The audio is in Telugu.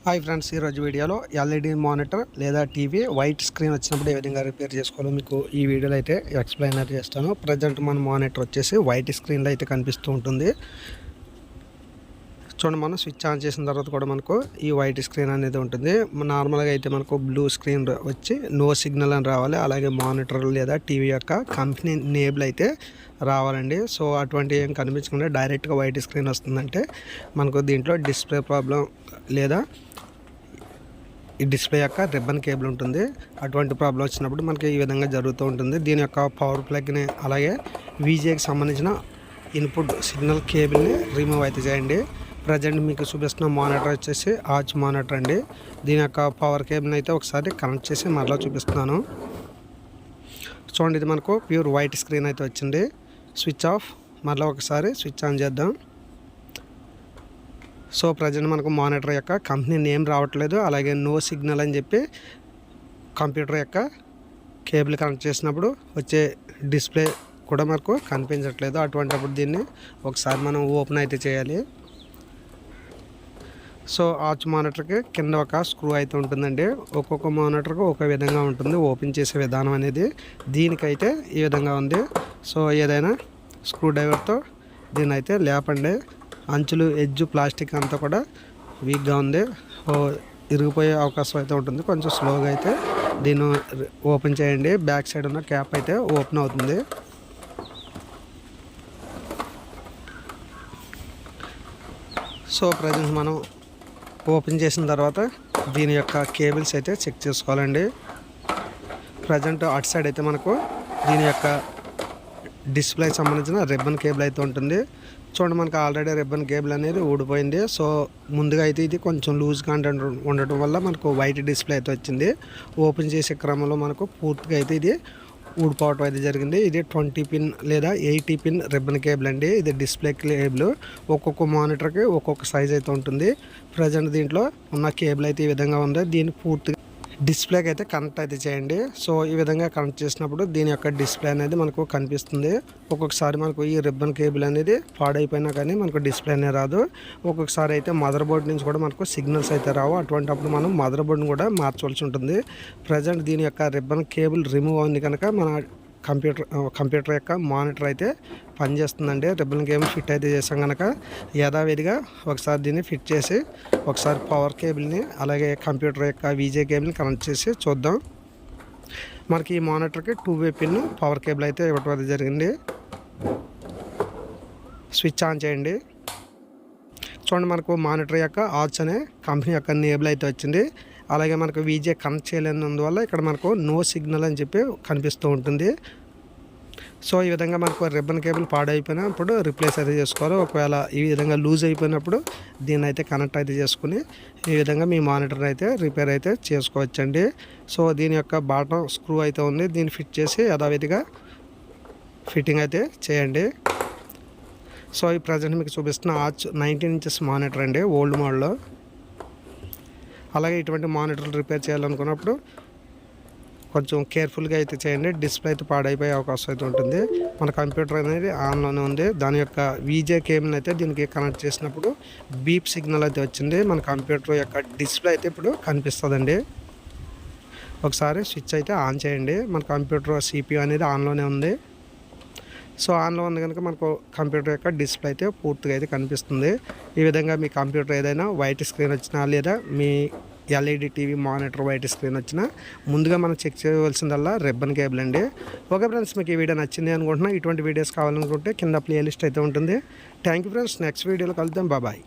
హాయ్ ఫ్రెండ్స్, ఈరోజు వీడియోలో ఎల్ఈడి మానిటర్ లేదా టీవీ వైట్ స్క్రీన్ వచ్చినప్పుడు ఏ విధంగా రిపేర్ చేసుకోవాలో మీకు ఈ వీడియోలో అయితే ఎక్స్ప్లెయిన్ చేస్తాను. ప్రజెంట్ మన మానిటర్ వచ్చేసి వైట్ స్క్రీన్లో అయితే కనిపిస్తూ ఉంటుంది. చూడండి, మనం స్విచ్ ఆన్ చేసిన తర్వాత కూడా మనకు ఈ వైట్ స్క్రీన్ అనేది ఉంటుంది. నార్మల్గా అయితే మనకు బ్లూ స్క్రీన్ వచ్చి నో సిగ్నల్ అని రావాలి. అలాగే మానిటర్ లేదా టీవీ యొక్క కంపెనీ నేబుల్ అయితే రావాలండి. సో అటువంటి ఏం కనిపించకుండా డైరెక్ట్గా వైట్ స్క్రీన్ వస్తుందంటే మనకు దీంట్లో డిస్ప్లే ప్రాబ్లం లేదా ఈ డిస్ప్లే యొక్క రిబ్బన్ కేబుల్ ఉంటుంది. అటువంటి ప్రాబ్లం వచ్చినప్పుడు మనకి ఈ విధంగా జరుగుతూ ఉంటుంది. దీని యొక్క పవర్ ప్లగ్ని అలాగే వీజేకి సంబంధించిన ఇన్పుట్ సిగ్నల్ కేబుల్ని రిమూవ్ అయితే చేయండి. ప్రజెంట్ మీకు చూపిస్తున్న మానిటర్ వచ్చేసి ఆర్చ్ మానిటర్ అండి. దీని యొక్క పవర్ కేబుల్ని అయితే ఒకసారి కనెక్ట్ చేసి మరలా చూపిస్తున్నాను. చూడండి, ఇది మనకు ప్యూర్ వైట్ స్క్రీన్ అయితే వచ్చింది. స్విచ్ ఆఫ్, మరలా ఒకసారి స్విచ్ ఆన్ చేద్దాం. సో ప్రజెంట్ మనకు మానిటర్ యొక్క కంపెనీ నేమ్ రావట్లేదు, అలాగే నో సిగ్నల్ అని చెప్పి కంప్యూటర్ యొక్క కేబుల్ కనెక్ట్ చేసినప్పుడు వచ్చే డిస్ప్లే కూడా మనకు కనిపించట్లేదు. అటువంటిప్పుడు దీన్ని ఒకసారి మనం ఓపెన్ అయితే చేయాలి. సో ఆర్చ్ మానిటర్కి కింద ఒక స్క్రూ అయితే ఉంటుందండి. ఒక్కొక్క మానిటర్కి ఒక విధంగా ఉంటుంది ఓపెన్ చేసే విధానం అనేది. దీనికైతే ఈ విధంగా ఉంది. సో ఏదైనా స్క్రూ డ్రైవర్తో దీన్ని అయితే లేపండి. అంచులు ఎడ్జ్ ప్లాస్టిక్ అంతా కూడా వీక్గా ఉంది, ఇరిగిపోయే అవకాశం అయితే ఉంటుంది. కొంచెం స్లోగా అయితే దీన్ని ఓపెన్ చేయండి. బ్యాక్ సైడ్ ఉన్న క్యాప్ అయితే ఓపెన్ అవుతుంది. సో ప్రజెంట్ మనం ఓపెన్ చేసిన తర్వాత దీని యొక్క కేబుల్స్ అయితే చెక్ చేసుకోవాలండి. ప్రజెంట్ అటు సైడ్ అయితే మనకు దీని యొక్క డిస్ప్లేకి సంబంధించిన రిబ్బన్ కేబుల్ అయితే ఉంటుంది. చూడండి, మనకు ఆల్రెడీ రిబ్బన్ కేబుల్ అనేది ఊడిపోయింది. సో ముందుగా అయితే ఇది కొంచెం లూజ్ కంటెంట్ ఉండటం వల్ల మనకు వైట్ డిస్ప్లే అయితే వచ్చింది. ఓపెన్ చేసే క్రమంలో మనకు పూర్తిగా అయితే ఇది ఊడిపోవటం అయితే జరిగింది. ఇది 20 పిన్ లేదా 80 పిన్ రిబ్బన్ కేబుల్ అండి. ఇది డిస్ప్లే కేబుల్. ఒక్కొక్క మానిటర్కి ఒక్కొక్క సైజ్ అయితే ఉంటుంది. ప్రజెంట్ దీంట్లో ఉన్న కేబుల్ అయితే ఈ విధంగా ఉంది. దీన్ని పూర్తిగా డిస్ప్లేకి అయితే కనెక్ట్ అయితే చేయండి. సో ఈ విధంగా కనెక్ట్ చేసినప్పుడు దీని యొక్క డిస్ప్లే అనేది మనకు కనిపిస్తుంది. ఒక్కొక్కసారి మనకు ఈ రిబ్బన్ కేబుల్ అనేది పాడైపోయినా కానీ మనకు డిస్ప్లే అనేది రాదు. ఒక్కొక్కసారి అయితే మదర్ బోర్డ్ నుంచి కూడా మనకు సిగ్నల్స్ అయితే రావు. అటువంటిప్పుడు మనం మదర్ బోర్డ్ని కూడా మార్చవలసి ఉంటుంది. ప్రజెంట్ దీని యొక్క రిబ్బన్ కేబుల్ రిమూవ్ అయింది కనుక మన కంప్యూటర్ యొక్క మానిటర్ అయితే పనిచేస్తుందండి. రిబ్బన్ కేబుల్ ఫిట్ అయితే చేసాం కనుక యథావిధిగా ఒకసారి దీన్ని ఫిట్ చేసి ఒకసారి పవర్ కేబుల్ని అలాగే కంప్యూటర్ యొక్క వీజే కేబుల్ని కనెక్ట్ చేసి చూద్దాం. మనకి ఈ మానిటర్కి 2-వే పిన్ పవర్ కేబుల్ అయితే ఇవ్వటం జరిగింది. స్విచ్ ఆన్ చేయండి. చూడండి, మనకు మానిటర్ యొక్క ఆర్చ్ అనే కంపెనీ యొక్క నేబుల్ అయితే వచ్చింది. అలాగే మనకు వీజే కనెక్ట్ చేయలేనందువల్ల ఇక్కడ మనకు నో సిగ్నల్ అని చెప్పి కనిపిస్తూ ఉంటుంది. సో ఈ విధంగా మనకు రిబ్బన్ కేబుల్ పాడైపోయినప్పుడు రిప్లేస్ అయితే చేసుకోవాలి. ఒకవేళ ఈ విధంగా లూజ్ అయిపోయినప్పుడు దీన్ని అయితే కనెక్ట్ అయితే చేసుకుని ఈ విధంగా మీ మానిటర్ అయితే రిపేర్ అయితే చేసుకోవచ్చండి. సో దీని యొక్క బాటం స్క్రూ అయితే ఉంది. దీన్ని ఫిట్ చేసి యథావిధిగా ఫిట్టింగ్ అయితే చేయండి. సో ఈ ప్రజెంట్ మీకు చూపిస్తున్న ఆర్చ్ 19 ఇంచెస్ మానిటర్ అండి, ఓల్డ్ మోడల్లో. అలాగే ఇటువంటి మానిటర్లు రిపేర్ చేయాలనుకున్నప్పుడు కొంచెం కేర్ఫుల్గా అయితే చేయండి. డిస్ప్లే అయితే పాడైపోయే అవకాశం అయితే ఉంటుంది. మన కంప్యూటర్ అనేది ఆన్లోనే ఉంది. దాని యొక్క వీజే కేబుల్ అయితే దీనికి కనెక్ట్ చేసినప్పుడు బీప్ సిగ్నల్ అయితే వచ్చింది. మన కంప్యూటర్ యొక్క డిస్ప్లే అయితే ఇప్పుడు కనిపిస్తుందండి. ఒకసారి స్విచ్ అయితే ఆన్ చేయండి. మన కంప్యూటర్ CPU అనేది ఆన్లోనే ఉంది. సో ఆన్లో ఉంది కనుక మనకు కంప్యూటర్ యొక్క డిస్ప్లే అయితే పూర్తిగా అయితే కనిపిస్తుంది. ఈ విధంగా మీ కంప్యూటర్ ఏదైనా వైట్ స్క్రీన్ వచ్చినా లేదా మీ LED TV monitor white screen వచ్చినా ముందుగా మనం చెక్ చేయవలసిందల్లా రిబ్బన్ కేబుల్ అండి. ఓకే ఫ్రెండ్స్, మీకు ఈ వీడియో నచ్చింది అనుకుంటున్నా. ఇటువంటి వీడియోస్ కావాలనుకుంటే కింద ప్లేలిస్ట్ అయితే ఉంటుంది. Thank you friends. నెక్స్ట్ వీడియోలో కలుద్దాం. బాయ్.